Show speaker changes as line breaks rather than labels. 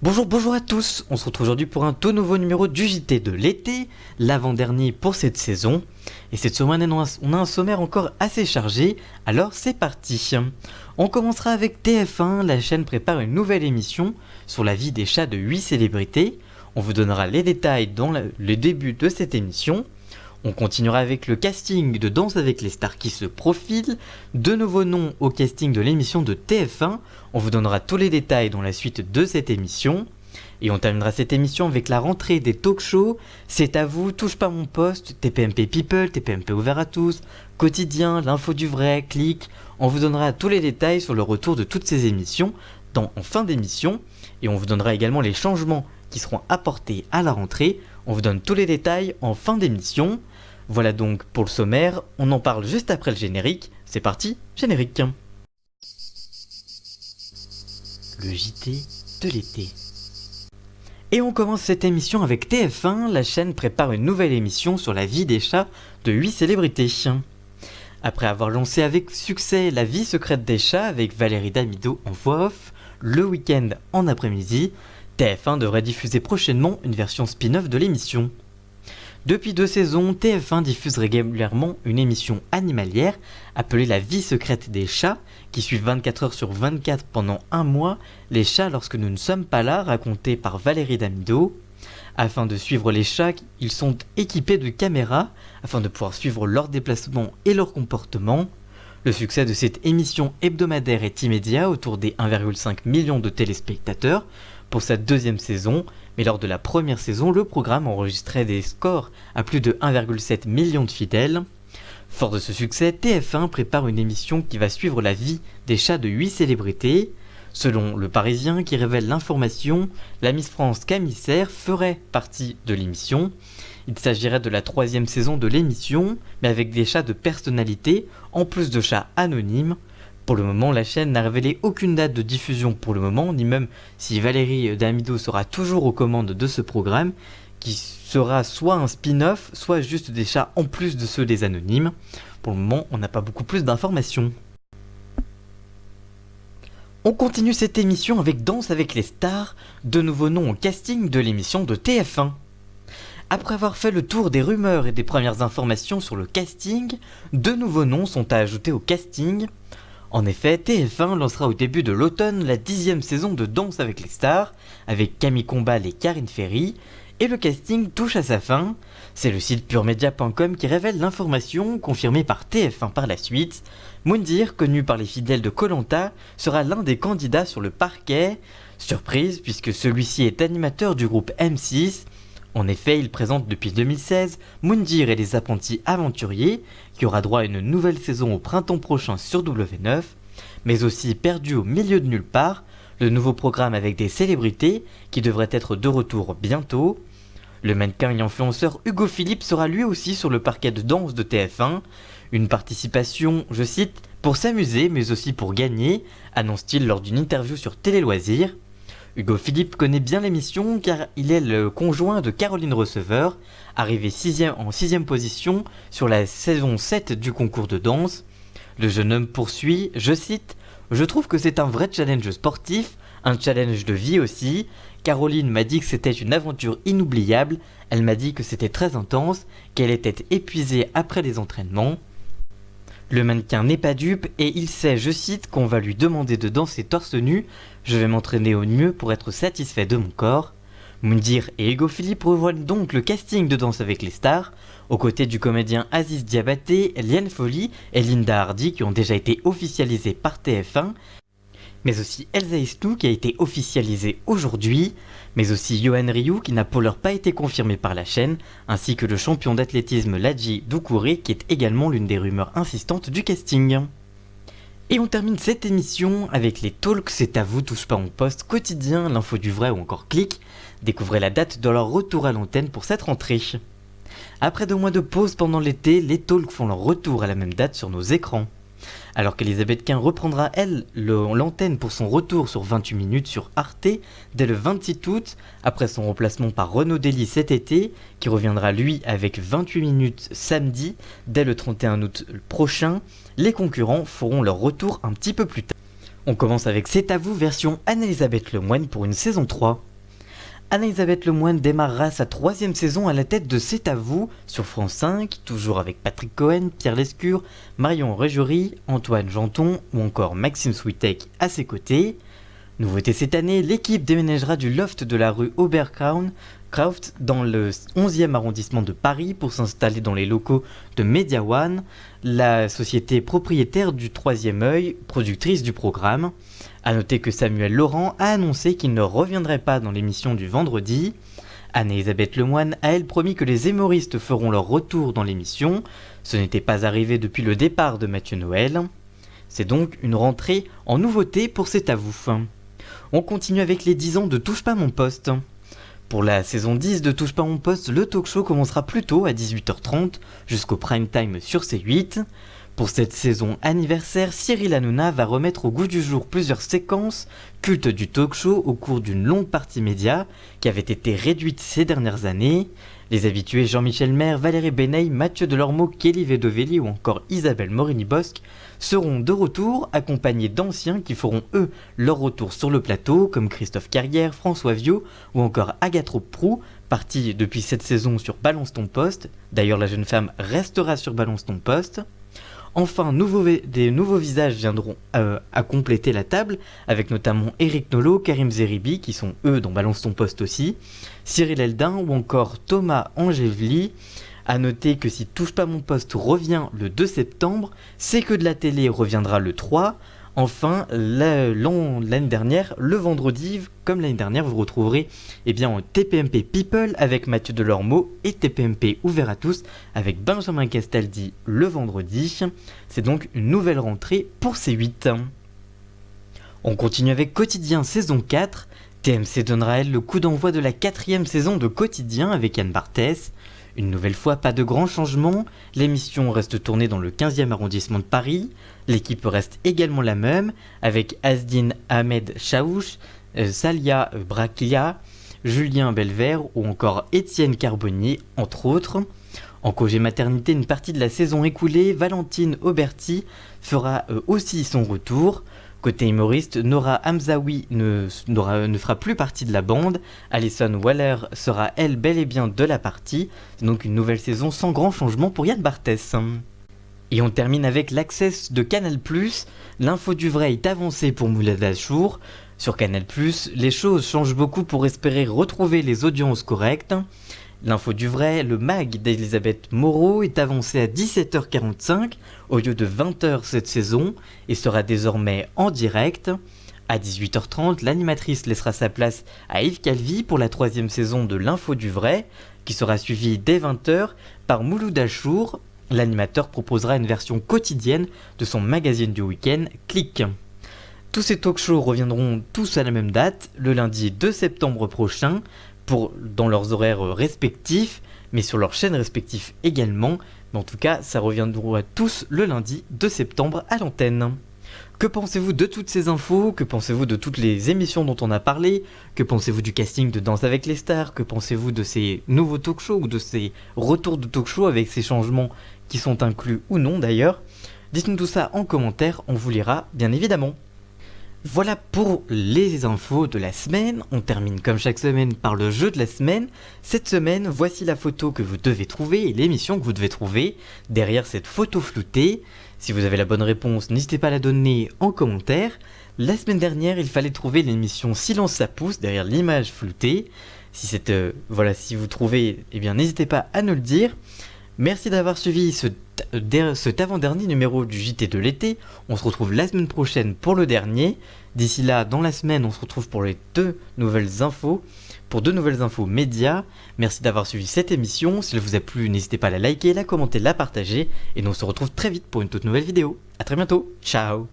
Bonjour à tous, on se retrouve aujourd'hui pour un tout nouveau numéro du JT de l'été, l'avant-dernier pour cette saison. Et cette semaine, on a un sommaire encore assez chargé, alors c'est parti. On commencera avec TF1, la chaîne prépare une nouvelle émission sur la vie des chats de 8 célébrités. On vous donnera les détails dans le début de cette émission. On continuera avec le casting de Danse avec les stars qui se profile, de nouveaux noms au casting de l'émission de TF1, on vous donnera tous les détails dans la suite de cette émission, et on terminera cette émission avec la rentrée des talk shows, C'est à vous, Touche pas mon poste, TPMP People, TPMP ouvert à tous, Quotidien, L'info du vrai, Click, on vous donnera tous les détails sur le retour de toutes ces émissions en fin d'émission, et on vous donnera également les changements qui seront apportés à la rentrée, on vous donne tous les détails en fin d'émission. Voilà donc pour le sommaire, on en parle juste après le générique. C'est parti, générique. Le JT de l'été. Et on commence cette émission avec TF1, la chaîne prépare une nouvelle émission sur la vie des chats de 8 célébrités. Après avoir lancé avec succès La vie secrète des chats avec Valérie Damido en voix off, le week-end en après-midi, TF1 devrait diffuser prochainement une version spin-off de l'émission. Depuis 2 saisons, TF1 diffuse régulièrement une émission animalière appelée La vie secrète des chats, qui suit 24 heures sur 24 pendant un mois les chats lorsque nous ne sommes pas là, racontée par Valérie Damido. Afin de suivre les chats, ils sont équipés de caméras afin de pouvoir suivre leurs déplacements et leur comportement. Le succès de cette émission hebdomadaire est immédiat, autour des 1,5 million de téléspectateurs pour sa deuxième saison, mais lors de la première saison, le programme enregistrait des scores à plus de 1,7 million de fidèles. Fort de ce succès, TF1 prépare une émission qui va suivre la vie des chats de 8 célébrités. Selon Le Parisien qui révèle l'information, la Miss France Camille Serre ferait partie de l'émission. Il s'agirait de la 3e saison de l'émission, mais avec des chats de personnalité, en plus de chats anonymes. Pour le moment, la chaîne n'a révélé aucune date de diffusion pour le moment, ni même si Valérie Damido sera toujours aux commandes de ce programme, qui sera soit un spin-off, soit juste des chats en plus de ceux des anonymes. Pour le moment, on n'a pas beaucoup plus d'informations. On continue cette émission avec Danse avec les stars, de nouveaux noms au casting de l'émission de TF1. Après avoir fait le tour des rumeurs et des premières informations sur le casting, de nouveaux noms sont à ajouter au casting. En effet, TF1 lancera au début de l'automne la 10e saison de Danse avec les stars, avec Camille Combal et Karine Ferry, et le casting touche à sa fin. C'est le site puremedia.com qui révèle l'information, confirmée par TF1 par la suite. Moundir, connu par les fidèles de Koh-Lanta, sera l'un des candidats sur le parquet. Surprise, puisque celui-ci est animateur du groupe M6. En effet, il présente depuis 2016 Moundir et les apprentis aventuriers, qui aura droit à une nouvelle saison au printemps prochain sur W9, mais aussi Perdu au milieu de nulle part, le nouveau programme avec des célébrités qui devrait être de retour bientôt. Le mannequin et influenceur Hugo Philippe sera lui aussi sur le parquet de danse de TF1, une participation, je cite, pour s'amuser mais aussi pour gagner, annonce-t-il lors d'une interview sur Télé Loisirs. Hugo Philippe connaît bien l'émission car il est le conjoint de Caroline Receveur, arrivé en 6e position sur la saison 7 du concours de danse. Le jeune homme poursuit, je cite, « Je trouve que c'est un vrai challenge sportif, un challenge de vie aussi. Caroline m'a dit que c'était une aventure inoubliable, elle m'a dit que c'était très intense, qu'elle était épuisée après les entraînements. » Le mannequin n'est pas dupe et il sait, je cite, qu'on va lui demander de danser torse nu. Je vais m'entraîner au mieux pour être satisfait de mon corps. Moundir et Hugo Philippe rejoignent donc le casting de Danse avec les stars, aux côtés du comédien Aziz Diabaté, Liane Folly et Linda Hardy qui ont déjà été officialisés par TF1, mais aussi Elsa Estou qui a été officialisée aujourd'hui, mais aussi Yohan Ryu qui n'a pour l'heure pas été confirmé par la chaîne, ainsi que le champion d'athlétisme Ladji Doucouré qui est également l'une des rumeurs insistantes du casting. Et on termine cette émission avec les talks C'est à vous, touche pas mon poste, Quotidien, L'info du vrai ou encore Click. Découvrez la date de leur retour à l'antenne pour cette rentrée. Après 2 mois de pause pendant l'été, les talks font leur retour à la même date sur nos écrans. Alors qu'Elisabeth Quint reprendra, elle, l'antenne pour son retour sur 28 minutes sur Arte dès le 26 août, après son remplacement par Renaud Dely cet été, qui reviendra lui avec 28 minutes samedi, dès le 31 août prochain, les concurrents feront leur retour un petit peu plus tard. On commence avec C'est à vous version Anne-Elisabeth Lemoine pour une saison 3. Anne-Elisabeth Lemoine démarrera sa 3e saison à la tête de C'est à vous sur France 5, toujours avec Patrick Cohen, Pierre Lescure, Marion Réjury, Antoine Janton ou encore Maxime Switek à ses côtés. Nouveauté cette année, l'équipe déménagera du loft de la rue Oberkraut dans le 11e arrondissement de Paris pour s'installer dans les locaux de Media One, la société propriétaire du Troisième œil, productrice du programme. A noter que Samuel Laurent a annoncé qu'il ne reviendrait pas dans l'émission du vendredi. Anne-Elisabeth Lemoine a elle promis que les humoristes feront leur retour dans l'émission. Ce n'était pas arrivé depuis le départ de Mathieu Noël. C'est donc une rentrée en nouveauté pour C'est à vous. On continue avec les 10 ans de Touche pas mon poste. Pour la saison 10 de Touche pas mon poste, le talk show commencera plus tôt à 18h30 jusqu'au prime time sur C8. Pour cette saison anniversaire, Cyril Hanouna va remettre au goût du jour plusieurs séquences cultes du talk show au cours d'une longue partie média qui avait été réduite ces dernières années. Les habitués Jean-Michel Maire, Valérie Beneil, Mathieu Delormeau, Kelly Vedovelli ou encore Isabelle Morini-Bosque seront de retour, accompagnés d'anciens qui feront eux leur retour sur le plateau, comme Christophe Carrière, François Viau ou encore Agathe Prou, partie depuis cette saison sur Balance ton poste. D'ailleurs, la jeune femme restera sur Balance ton poste. Enfin, des nouveaux visages viendront à compléter la table, avec notamment Eric Nolot, Karim Zeribi, qui sont eux dans Balance ton poste aussi, Cyril Eldin ou encore Thomas Angevli. A noter que si Touche pas mon poste revient le 2 septembre, C'est que de la télé reviendra le 3. Enfin, l'année dernière, le vendredi, comme l'année dernière, vous retrouverez en TPMP People avec Mathieu Delormeau et TPMP Ouvert à tous avec Benjamin Castaldi le vendredi. C'est donc une nouvelle rentrée pour C8. On continue avec Quotidien saison 4. TMC donnera elle le coup d'envoi de la 4e saison de Quotidien avec Yann Barthès. Une nouvelle fois, pas de grands changements, l'émission reste tournée dans le 15e arrondissement de Paris, l'équipe reste également la même, avec Asdine Ahmed Chaouch, Salia Braclia, Julien Belvert ou encore Étienne Carbonnier, entre autres. En congé maternité, une partie de la saison écoulée, Valentine Auberti fera aussi son retour. Côté humoriste, Nora Hamzaoui ne fera plus partie de la bande. Alison Waller sera elle bel et bien de la partie. C'est donc une nouvelle saison sans grand changement pour Yann Barthès. Et on termine avec l'Access de Canal+. L'info du vrai est avancée pour Moulad Achour. Sur Canal+, les choses changent beaucoup pour espérer retrouver les audiences correctes. L'info du vrai, le mag d'Elisabeth Moreau est avancé à 17h45 au lieu de 20h cette saison et sera désormais en direct. À 18h30, l'animatrice laissera sa place à Yves Calvi pour la 3e saison de l'info du vrai qui sera suivie dès 20h par Mouloud Achour. L'animateur proposera une version quotidienne de son magazine du week-end, Click. Tous ces talk-shows reviendront tous à la même date, le lundi 2 septembre prochain, dans leurs horaires respectifs, mais sur leurs chaînes respectives également. Mais en tout cas, ça reviendra tous le lundi 2 septembre à l'antenne. Que pensez-vous de toutes ces infos? Que pensez-vous de toutes les émissions dont on a parlé? Que pensez-vous du casting de Danse avec les stars? Que pensez-vous de ces nouveaux talk-shows ou de ces retours de talk-show avec ces changements qui sont inclus ou non d'ailleurs? Dites-nous tout ça en commentaire, on vous lira bien évidemment. Voilà pour les infos de la semaine. On termine comme chaque semaine par le jeu de la semaine. Cette semaine, voici la photo que vous devez trouver et l'émission que vous devez trouver derrière cette photo floutée. Si vous avez la bonne réponse, n'hésitez pas à la donner en commentaire. La semaine dernière, il fallait trouver l'émission Silence ça pousse derrière l'image floutée. Si vous trouvez, n'hésitez pas à nous le dire. Merci d'avoir suivi cet avant-dernier numéro du JT de l'été. On se retrouve la semaine prochaine pour le dernier. D'ici là, dans la semaine, on se retrouve pour deux nouvelles infos médias. Merci d'avoir suivi cette émission. Si elle vous a plu, n'hésitez pas à la liker, la commenter, la partager. Et nous on se retrouve très vite pour une toute nouvelle vidéo. A très bientôt. Ciao.